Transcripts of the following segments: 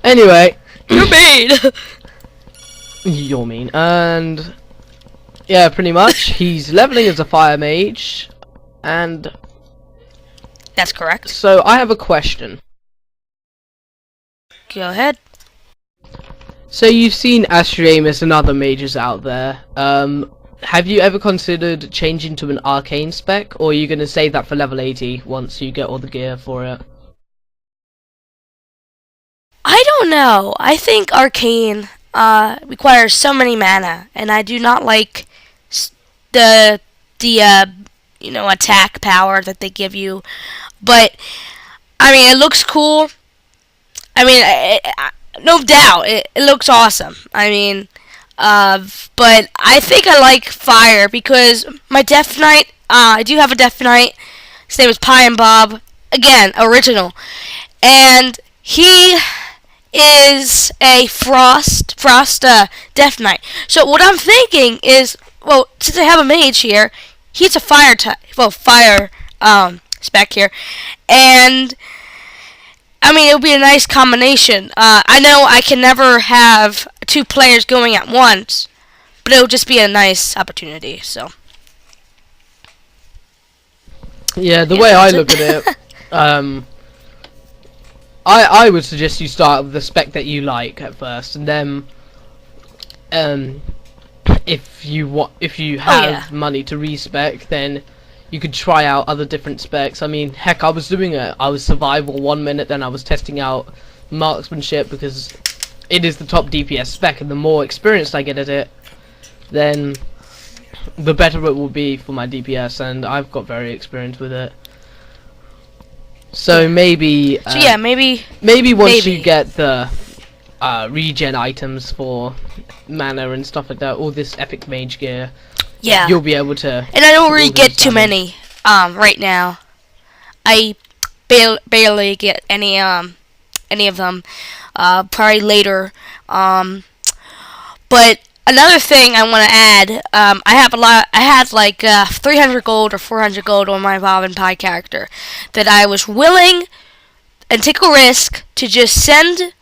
Anyway, You're mean. you're mean. And yeah, pretty much. He's leveling as a fire mage. And That's correct. so I have a question. Go ahead. So you've seen Astraeus and other mages out there. Have you ever considered changing to an arcane spec, or are you going to save that for level 80 once you get all the gear for it? I don't know. I think arcane requires so many mana, and I do not like the attack power that they give you. But I mean, it looks cool. I mean, no doubt, it looks awesome. I mean, but I think I like fire because my Death Knight. I do have a Death Knight. His name is Pie and Bob. Again, original, and he is a Frost Death Knight. So what I'm thinking is, well, since I have a mage here, he's a fire type. Well, fire spec here, and I mean, it would be a nice combination. I know I can never have two players going at once, but it would just be a nice opportunity. So Yeah, the way I look at it, I would suggest you start with the spec that you like at first, and then if you have money to respec, then you could try out other different specs. I mean, heck, I was doing it. I was survival 1 minute, then I was testing out marksmanship because it is the top DPS spec, and the more experienced I get at it, then the better it will be for my DPS, and I've got very experienced with it. So maybe maybe once you get the regen items for mana and stuff like that, all this epic mage gear, you'll be able to. And I don't really get too many right now. I barely get any of them. Probably later. But another thing I want to add, I had like 300 gold or 400 gold on my Bob and Pie character that I was willing and take a risk to just send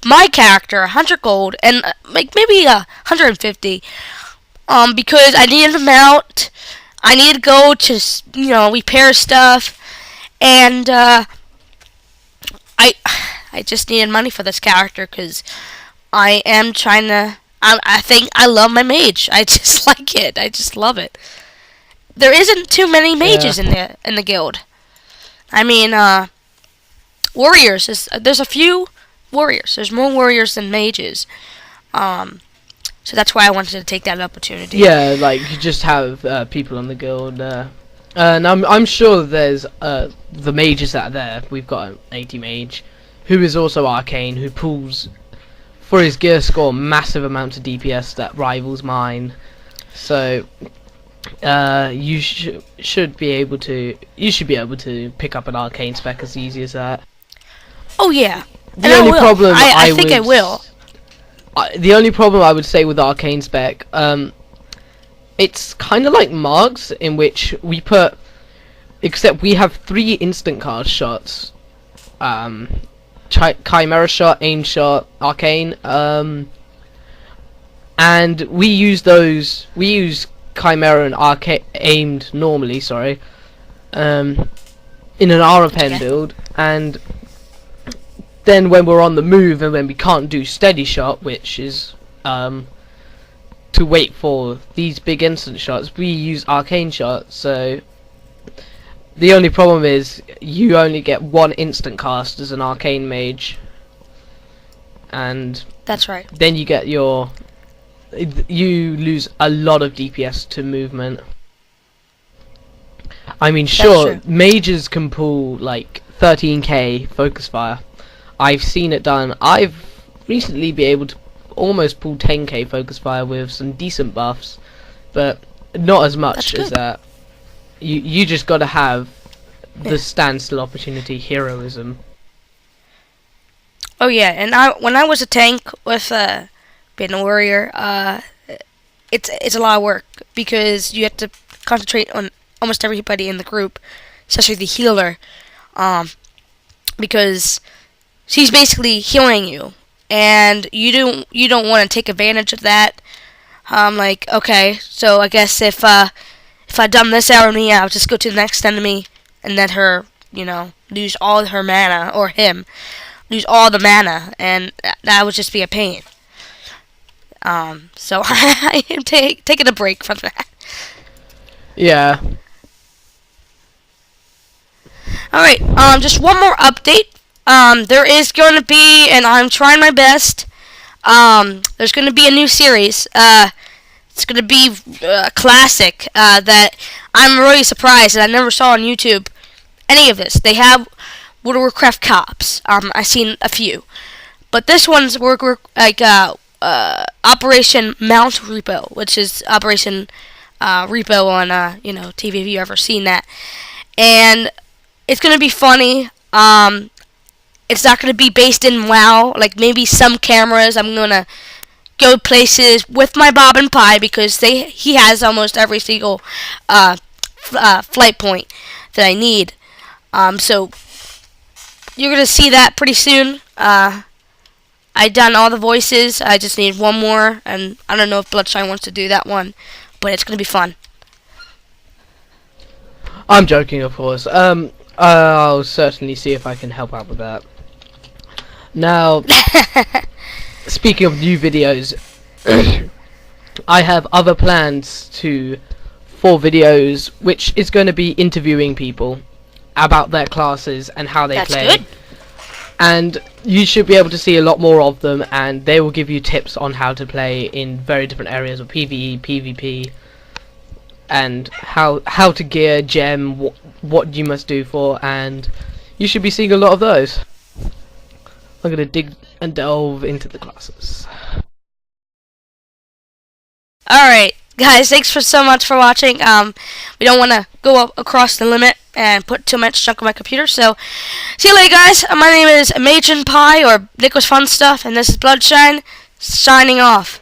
my character 100 gold and like maybe 150 because I needed a mount. I needed to go to repair stuff, and I just needed money for this character because I am trying to. I think I love my mage. I just like it. I just love it. There isn't too many mages in the guild. I mean, warriors. There's a few warriors. There's more warriors than mages. So that's why I wanted to take that opportunity. Yeah, like you just have people on the guild. And I'm sure there's the mages that are there. We've got an 80 mage, who is also arcane, who pulls for his gear score massive amounts of DPS that rivals mine. So you should be able to pick up an arcane spec as easy as that. Oh yeah. The only problem I think I will. The only problem I would say with arcane spec, it's kind of like Margs, in which we put, except we have 3 instant cast shots. Chimera shot, aim shot, arcane, and we use Chimera and arcane aimed normally, sorry, in an RPN build, and then when we're on the move and when we can't do steady shot, which is to wait for these big instant shots, we use arcane shot. So the only problem is you only get 1 instant cast as an arcane mage, and that's right. Then you lose a lot of DPS to movement. I mean, sure, mages can pull like 13k focus fire. I've seen it done. I've recently been able to almost pull 10k focus fire with some decent buffs, but not as much as that. You just got to have the standstill opportunity heroism. Oh yeah, and when I was a tank with being a warrior, it's a lot of work because you have to concentrate on almost everybody in the group, especially the healer, because she's basically healing you, and you don't want to take advantage of that. Like, okay, so I guess if I done this enemy, I'll just go to the next enemy and let her, lose all her mana, or him lose all the mana, and that would just be a pain. So I am taking a break from that. Yeah. All right. Just one more update. There is going to be, and I'm trying my best. There's going to be a new series. It's going to be a classic that I'm really surprised that I never saw on YouTube. Any of this. They have World of Warcraft cops. I've seen a few, but this one's Operation Mount Repo, which is Operation Repo on TV, if you ever seen that. And it's gonna be funny. It's not gonna be based in WoW. Like, maybe some cameras. I'm gonna go places with my Bob and Pie, because he has almost every single flight point that I need. So you're gonna see that pretty soon. I done all the voices. I just need one more, and I don't know if Bloodshine wants to do that one, but it's gonna be fun. I'm joking, of course. I'll certainly see if I can help out with that. Now, speaking of new videos, I have other plans for videos, which is going to be interviewing people about their classes and how they play. That's good. And you should be able to see a lot more of them, and they will give you tips on how to play in very different areas of PvE, PvP, and how to gear, gem, what you must do for, and you should be seeing a lot of those. I'm gonna dig and delve into the classes. Alright, guys, thanks so much for watching. We don't want to go up across the limit and put too much junk on my computer, so see you later, guys. My name is Majin Pie, or Nicholas Fun Stuff, and this is Bloodshine, signing off.